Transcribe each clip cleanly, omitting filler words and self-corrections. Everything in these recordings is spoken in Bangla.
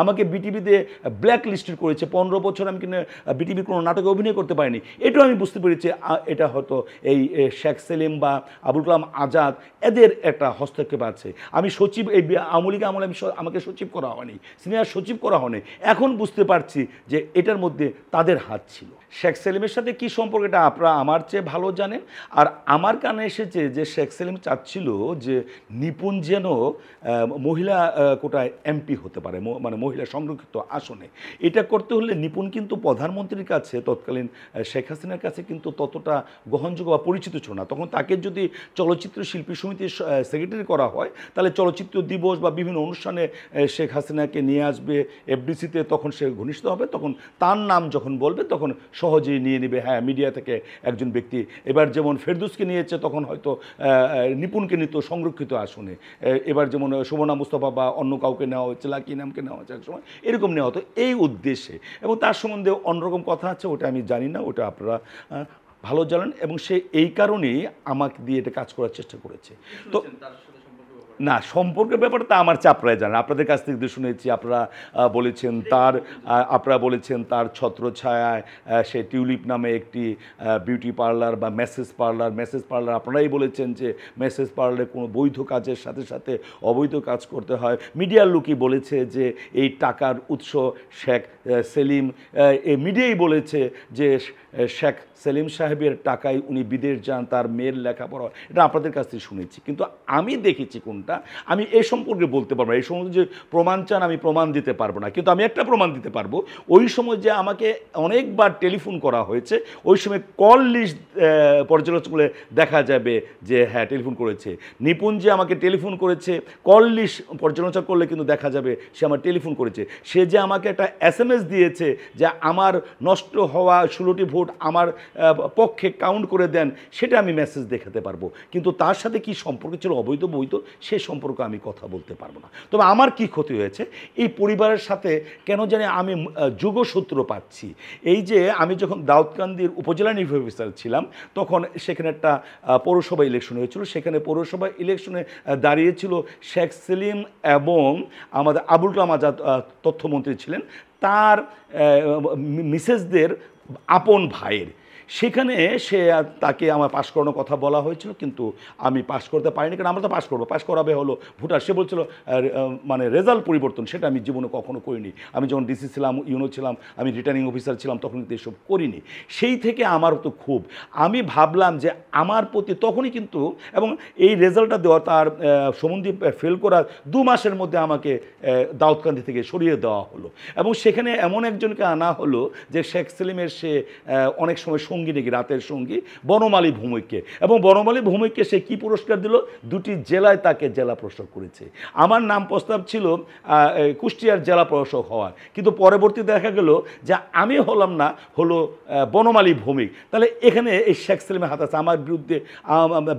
আমাকে বিটিভিতে ব্ল্যাক লিস্টেড করেছে, 15 বছর আমি কিনা বিটিভির কোনো নাটকে অভিনয় করতে পারিনি। এটাও আমি বুঝতে পেরেছি এটা হয়তো এই শেখ সেলিম বা আবুল কালাম আজাদ এদের একটা হস্তক্ষেপ আছে। আমি সচিব এই আওয়ামী লীগ আমলে আমাকে সচিব করা হয়নি, সিনিয়র সচিব করা হয়নি। এখন বুঝতে পারছি যে এটার মধ্যে তাদের হাত ছিল। শেখ সেলিমের সাথে কী সম্পর্ক এটা আপনারা আমার চেয়ে ভালো জানেন। আর আমার কানে এসেছে যে শেখ সেলিম চাচ্ছিল যে নিপুণ যেন মহিলা কোটায় এমপি হতে পারে, মানে মহিলা সংরক্ষিত আসনে। এটা করতে হলে নিপুণ কিন্তু প্রধানমন্ত্রীর কাছে তৎকালীন শেখ হাসিনার কাছে কিন্তু ততটা গ্রহণযোগ্য বা পরিচিত ছিল না। তখন তাকে যদি চলচ্চিত্র শিল্পী সমিতির সেক্রেটারি করা হয় তাহলে চলচ্চিত্র দিবস বা বিভিন্ন অনুষ্ঠানে শেখ হাসিনাকে নিয়ে আসবে এফডিসিতে, তখন সে ঘনিষ্ঠ হবে, তখন তার নাম যখন বলবে তখন সহজেই নিয়ে নেবে, হ্যাঁ মিডিয়া থেকে একজন ব্যক্তি। এবার যেমন ফেরদৌসকে নিয়েছে তখন হয়তো নিপুণকে নিত সংরক্ষিত আসনে, এবার যেমন শোভনা মুস্তাফা বা অন্য কাউকে নেওয়া হচ্ছে, লাকি নামকে নেওয়া হচ্ছে এক সময়, এরকম নেওয়া হতো এই উদ্দেশ্যে। এবং তার সম্বন্ধে অন্যরকম কথা আছে, ওটা আমি জানি না, ওটা আপনারা ভালো জানেন। এবং সে এই কারণেই আমাকে দিয়ে এটা কাজ করার চেষ্টা করেছে। তো না, সম্পর্কের ব্যাপারটা আমার চাপড়ায় জানেন, আপনাদের কাছ থেকে শুনেছি। আপনারা বলেছেন তার ছত্রছায়ায় সে টিউলিপ নামে একটি বিউটি পার্লার বা মেসেজ পার্লার আপনারাই বলেছেন যে মেসেজ পার্লারে কোনো বৈধ কাজের সাথে সাথে অবৈধ কাজ করতে হয়। মিডিয়ার লোকই বলেছে যে এই টাকার উৎস শেখ সেলিম, এই মিডিয়াই বলেছে যে শেখ সেলিম সাহেবের টাকায় উনি বিদেশ যান, তার মেয়ের লেখাপড়া। এটা আপনাদের কাছ থেকে শুনেছি, কিন্তু আমি দেখেছি কোনটা আমি এ সম্পর্কে বলতে পারবো না। এই সম্বন্ধে যে প্রমাণ চান আমি প্রমাণ দিতে পারবো না, কিন্তু আমি একটা প্রমাণ দিতে পারবো। ওই সময় যে আমাকে অনেকবার টেলিফোন করা হয়েছে, ওই সময় কল লিস্ট পর্যালোচনা করলে দেখা যাবে যে হ্যাঁ টেলিফোন করেছে। নিপুণ যে আমাকে টেলিফোন করেছে, কল লিস্ট পর্যালোচনা করলে কিন্তু দেখা যাবে সে আমার টেলিফোন করেছে। সে যে আমাকে একটা SMS দিয়েছে যে আমার নষ্ট হওয়া 16টি ভোট আমার পক্ষে কাউন্ট করে দেন, সেটা আমি মেসেজ দেখাতে পারবো, কিন্তু তার সাথে কি সম্পর্ক ছিল অবৈধ বৈধ সে সম্পর্কে আমি কথা বলতে পারবো না। তবে আমার কি ক্ষতি হয়েছে, এই পরিবারের সাথে কেন জানি আমি যোগসূত্র পাচ্ছি। এই যে আমি যখন দাউদকান্দির উপজেলা নির্বাহী অফিসার ছিলাম তখন সেখানে একটা পৌরসভা ইলেকশন হয়েছিল। সেখানে পৌরসভা ইলেকশনে দাঁড়িয়েছিল শেখ সেলিম এবং আমাদের আবুল কালাম আজাদ তথ্যমন্ত্রী ছিলেন, তার মিসেসদের আপন ভাইয়ের। সেখানে তাকে আমার পাশ করানোর কথা বলা হয়েছিল, কিন্তু আমি পাশ করতে পারিনি, কারণ আমরা তো পাশ করাবে হলো ভোটার। সে বলছিল মানে রেজাল্ট পরিবর্তন, সেটা আমি জীবনে কখনো করিনি। আমি যখন ডিসি ছিলাম, ইউনো ছিলাম, আমি রিটার্নিং অফিসার ছিলাম, তখন কিন্তু এসব করিনি। সেই থেকে আমার তো খুব, আমি ভাবলাম যে আমার প্রতি তখনই কিন্তু, এবং এই রেজাল্টটা দেওয়া তার সমন্ধি ফেল করার 2 মাসের মধ্যে আমাকে দাউদকান্দি থেকে সরিয়ে দেওয়া হলো। এবং সেখানে এমন একজনকে আনা হলো যে শেখ সেলিমের সে অনেক সময় সঙ্গী নাকি, রাতের সঙ্গী, বনমালী ভৌমিককে। এবং বনমালী ভৌমিককে সে কি পুরস্কার দিল, 2টি জেলায় তাকে জেলা প্রশাসক করেছে। আমার নাম প্রস্তাব ছিল কুষ্টিয়ার জেলা প্রশাসক হওয়ার, কিন্তু পরবর্তী দেখা গেল যে আমি হলাম না, হলো বনমালী ভৌমিক। তাহলে এখানে এই শেখ সেলিমের হাত আছে। আমার বিরুদ্ধে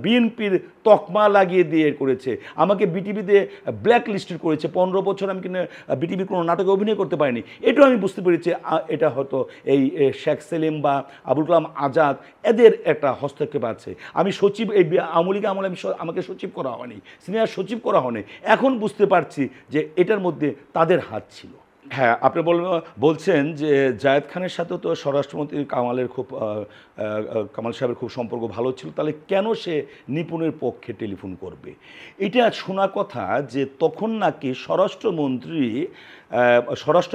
বিএনপির তকমা লাগিয়ে দিয়ে করেছে, আমাকে বিটিভিতে ব্ল্যাক লিস্টেড করেছে, 15 বছর আমি কিনা বিটিভির কোনো নাটকে অভিনয় করতে পারিনি। এটাও আমি বুঝতে পেরেছি এটা হয়তো এই শেখ সেলিম বা আবুল কালাম আজাদ এদের একটা হস্তক্ষেপ আছে। আমি সচিব এই আওয়ামী লীগ আমলে আমাকে সচিব করা হয়নি, সিনিয়র সচিব করা হয়নি। এখন বুঝতে পারছি যে এটার মধ্যে তাদের হাত ছিল। হ্যাঁ, আপনি বলছেন যে জায়েদ খানের সাথেও তো স্বরাষ্ট্রমন্ত্রী কামাল সাহেবের খুব সম্পর্ক ভালো ছিল, তাহলে কেন সে নিপুণের পক্ষে টেলিফোন করবে? এটা শোনা কথা যে তখন নাকি স্বরাষ্ট্র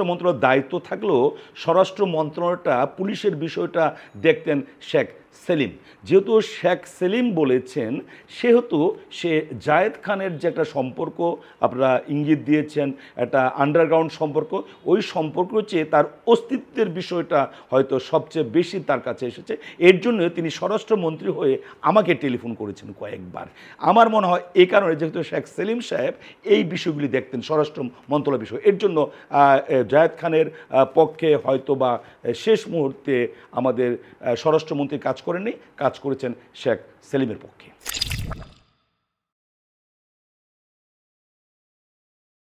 মন্ত্রণালয়ের দায়িত্ব থাকলেও স্বরাষ্ট্র মন্ত্রণালয়টা পুলিশের বিষয়টা দেখতেন শেখ সেলিম। যেহেতু শেখ সেলিম বলেছেন, সেহেতু সে জায়েদ খানের যে একটা সম্পর্ক আপনারা ইঙ্গিত দিয়েছেন, একটা আন্ডারগ্রাউন্ড সম্পর্ক, ওই সম্পর্ক চেয়ে তার অস্তিত্বের বিষয়টা হয়তো সবচেয়ে বেশি তার কাছে এসেছে। এর জন্য তিনি স্বরাষ্ট্রমন্ত্রী হয়ে আমাকে টেলিফোন করেছেন কয়েকবার। আমার মনে হয় এই কারণে, যেহেতু শেখ সেলিম সাহেব এই বিষয়গুলি দেখতেন, স্বরাষ্ট্র মন্ত্রণালয় বিষয়, এর জন্য জায়েদ খানের পক্ষে হয়তো বা শেষ মুহূর্তে আমাদের স্বরাষ্ট্রমন্ত্রী কাজ করেননি, কাজ করেছেন শেখ সেলিমের পক্ষে।